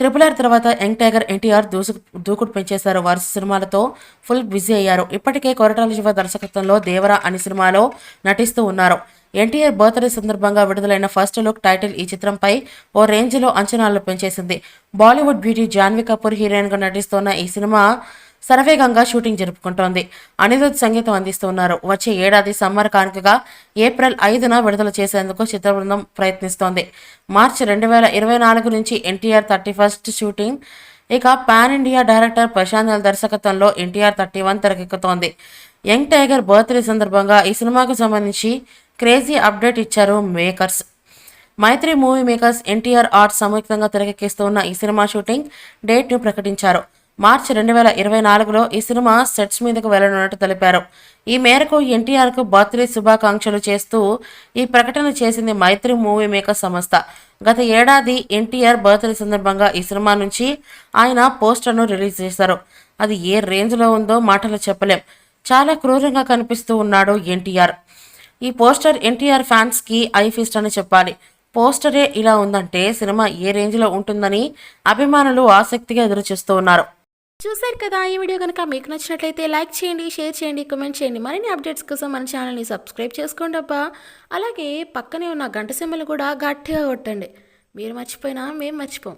RRR తర్వాత young tiger NTR దూకుడు పెంచేశారు. వరుస సినిమాలతో ఫుల్ బిజీ అయ్యారు. ఇప్పటికే కొరటాల శివ దర్శకత్వంలో దేవరా అనే సినిమాలో నటిస్తూ ఉన్నారు. ఎన్టీఆర్ బర్త్డే సందర్భంగా విడుదలైన ఫస్ట్ లుక్ టైటిల్ ఈ చిత్రంపై ఓ రేంజ్లో అంచనాలను పెంచేసింది. బాలీవుడ్ బ్యూటీ జాన్వీ కపూర్ హీరోయిన్గా నటిస్తున్న ఈ సినిమా శరవేగంగా షూటింగ్ జరుపుకుంటోంది. అనిరుద్ సంగీతం అందిస్తున్నారు. వచ్చే ఏడాది సమ్మర్ కానుకగా ఏప్రిల్ 5న విడుదల చేసేందుకు చిత్ర బృందం ప్రయత్నిస్తోంది. మార్చి 2024 నుంచి ఎన్టీఆర్ 31st షూటింగ్. ఇక pan India director Prashanth Neel దర్శకత్వంలో ఎన్టీఆర్ 31 తెరకెక్కుతోంది. యంగ్ టైగర్ బర్త్డే సందర్భంగా ఈ సినిమాకు సంబంధించి క్రేజీ అప్డేట్ ఇచ్చారు makers. Mythri movie makers, NTR arts సంయుక్తంగా తెరకెక్కిస్తున్న ఈ సినిమా షూటింగ్ డేట్ను ప్రకటించారు. మార్చి 2024లో ఈ సినిమా సెట్స్ మీదకు వెళ్లనున్నట్టు తెలిపారు. ఈ మేరకు ఎన్టీఆర్కు బర్త్డే శుభాకాంక్షలు చేస్తూ ఈ ప్రకటన చేసింది మైత్రి మూవీ మేకర్స్ సంస్థ. గత ఏడాది ఎన్టీఆర్ బర్త్డే సందర్భంగా ఈ సినిమా నుంచి ఆయన పోస్టర్ను రిలీజ్ చేశారు. అది ఏ రేంజ్లో ఉందో మాటలు చెప్పలేం. చాలా క్రూరంగా కనిపిస్తూ ఉన్నాడు ఎన్టీఆర్. ఈ పోస్టర్ ఎన్టీఆర్ ఫ్యాన్స్కి ఐ ఫీస్ట్ అని చెప్పాలి. పోస్టరే ఇలా ఉందంటే సినిమా ఏ రేంజ్లో ఉంటుందని అభిమానులు ఆసక్తిగా ఎదురుచూస్తూ ఉన్నారు. చూశారు కదా, ఈ వీడియో కనుక మీకు నచ్చినట్లయితే లైక్ చేయండి, షేర్ చేయండి, కామెంట్ చేయండి. మరిన్ని అప్డేట్స్ కోసం మన ఛానల్ని సబ్స్క్రైబ్ చేసుకోండి అబ్బా. అలాగే పక్కనే ఉన్న గంట సింబల్ కూడా గట్టిగా కొట్టండి. మీరు మర్చిపోయినా మేము మర్చిపోం.